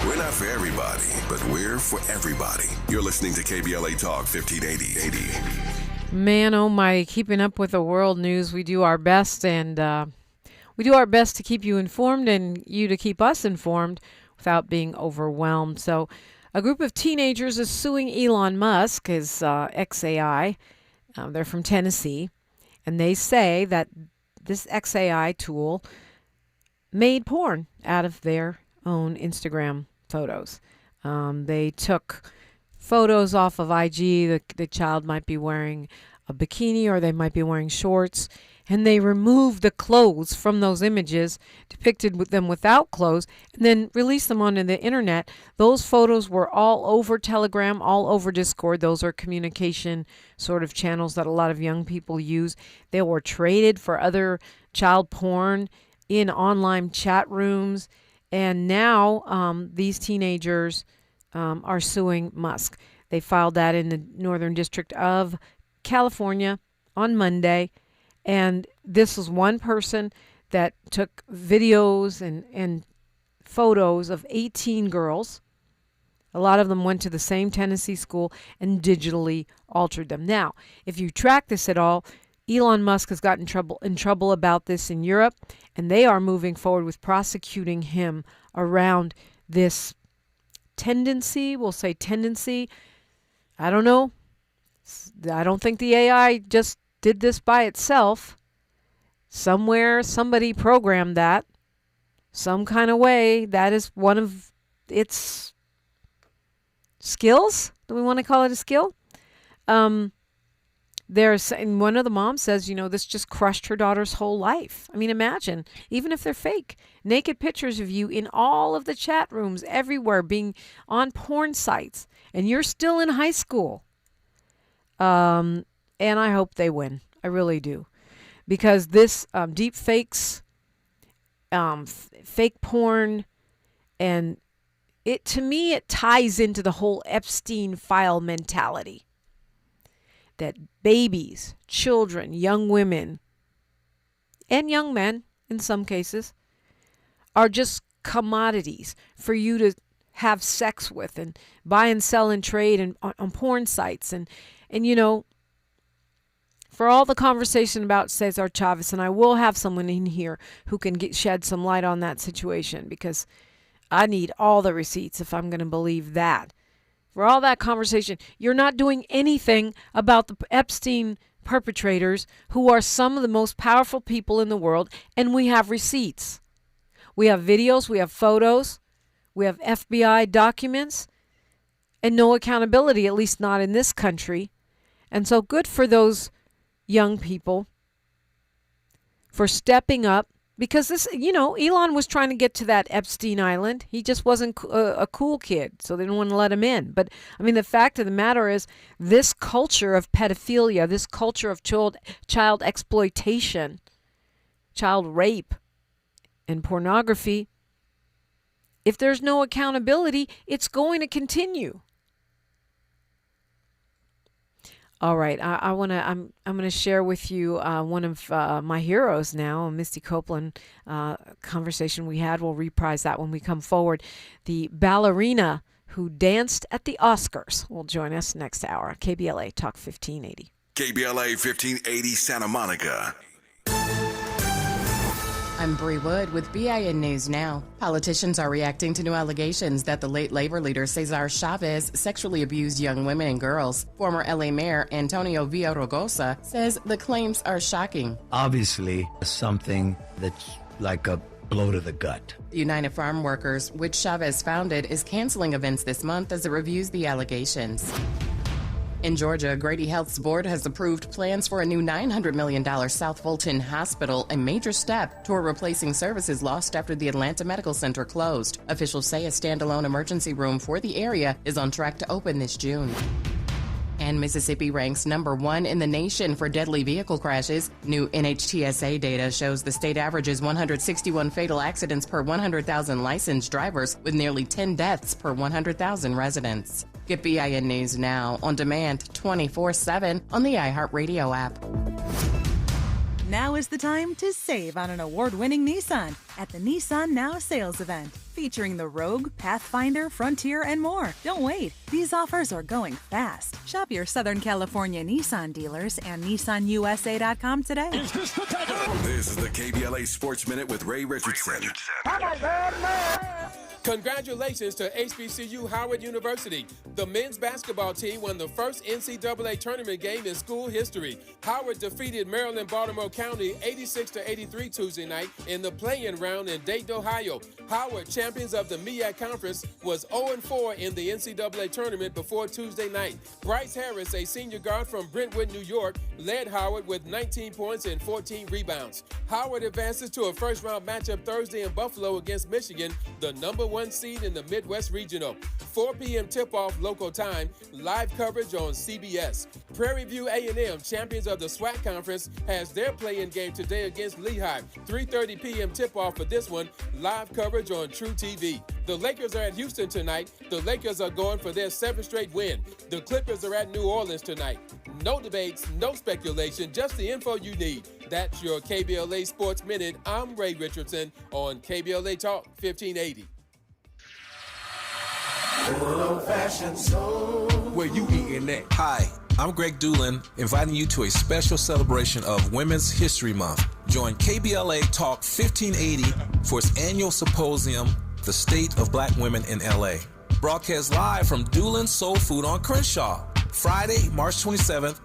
We're not for everybody, but we're for everybody. You're listening to KBLA Talk 1580. Man, oh my, keeping up with the world news. We do our best, and we do our best to keep you informed and you to keep us informed without being overwhelmed. So A group of teenagers is suing Elon Musk, his XAI. They're from Tennessee. And they say that this XAI tool made porn out of their own Instagram photos. They took photos off of IG. The child might be wearing a bikini or they might be wearing shorts. And they removed the clothes from those images, depicted with them without clothes, and then released them onto the internet. Those photos were all over Telegram, all over Discord. Those are communication sort of channels that a lot of young people use. They were traded for other child porn in online chat rooms. And now these teenagers are suing Musk. They filed that in the Northern District of California on Monday. And this was one person that took videos and photos of 18 girls. A lot of them went to the same Tennessee school and digitally altered them. Now, if you track this at all, Elon Musk has gotten in trouble about this in Europe, and they are moving forward with prosecuting him around this tendency. We'll say tendency. I don't know. I don't think the AI just did this by itself. Somewhere, somebody programmed that some kind of way. That is one of its skills. Do we want to call it a skill? And one of the moms says, this just crushed her daughter's whole life. I mean, imagine, even if they're fake, naked pictures of you in all of the chat rooms everywhere, being on porn sites, and you're still in high school. And I hope they win. I really do. Because this deep fakes, fake porn, and to me, it ties into the whole Epstein file mentality. That babies, children, young women, and young men, in some cases, are just commodities for you to have sex with and buy and sell and trade and on porn sites. And for all the conversation about Cesar Chavez, and I will have someone in here who can shed some light on that situation, because I need all the receipts if I'm going to believe that. For all that conversation, you're not doing anything about the Epstein perpetrators, who are some of the most powerful people in the world, and we have receipts. We have videos, we have photos, we have FBI documents, and no accountability, at least not in this country. And so good for those young people for stepping up, because this, Elon was trying to get to that Epstein Island. He just wasn't a cool kid, so they didn't want to let him in. But I mean, the fact of the matter is, this culture of pedophilia, this culture of child exploitation, child rape, and pornography, if there's no accountability, it's going to continue. All right, I'm gonna share with you one of my heroes now, a Misty Copeland conversation we had. We'll reprise that when we come forward. The ballerina who danced at the Oscars will join us next hour. KBLA Talk 1580. KBLA 1580 Santa Monica. I'm Bree Wood with BIN News Now. Politicians are reacting to new allegations that the late labor leader Cesar Chavez sexually abused young women and girls. Former LA Mayor Antonio Villaraigosa says the claims are shocking. Obviously, something that's like a blow to the gut. The United Farm Workers, which Chavez founded, is canceling events this month as it reviews the allegations. In Georgia, Grady Health's board has approved plans for a new $900 million South Fulton Hospital, a major step toward replacing services lost after the Atlanta Medical Center closed. Officials say a standalone emergency room for the area is on track to open this June. And Mississippi ranks #1 in the nation for deadly vehicle crashes. New NHTSA data shows the state averages 161 fatal accidents per 100,000 licensed drivers, with nearly 10 deaths per 100,000 residents. Get BIN News Now on demand 24/7 on the iHeartRadio app. Now is the time to save on an award-winning Nissan at the Nissan Now sales event, featuring the Rogue, Pathfinder, Frontier, and more. Don't wait. These offers are going fast. Shop your Southern California Nissan dealers and NissanUSA.com today. This is the KBLA Sports Minute with Ray Richardson. I'm a bad man. Congratulations to HBCU Howard University. The men's basketball team won the first NCAA tournament game in school history. Howard defeated Maryland-Baltimore County 86-83 Tuesday night in the play-in round in Dayton, Ohio. Howard, champions of the MEAC Conference, was 0-4 in the NCAA tournament before Tuesday night. Bryce Harris, a senior guard from Brentwood, New York, led Howard with 19 points and 14 rebounds. Howard advances to a first-round matchup Thursday in Buffalo against Michigan, the number 1 seed in the Midwest Regional. 4 p.m. tip-off local time, live coverage on CBS. Prairie View A&M, champions of the SWAC Conference, has their play-in game today against Lehigh. 3:30 p.m. tip-off for this one, live coverage on True TV. The Lakers are at Houston tonight. The Lakers are going for their 7th straight win. The Clippers are at New Orleans tonight. No debates, no speculation, just the info you need. That's your KBLA Sports Minute. I'm Ray Richardson on KBLA Talk 1580. Old-fashioned soul. Where you eating at? Hi, I'm Greg Doolin, inviting you to a special celebration of Women's History Month. Join KBLA Talk 1580 for its annual symposium, The State of Black Women in LA. Broadcast live from Doolin's Soul Food on Crenshaw, Friday, March 27th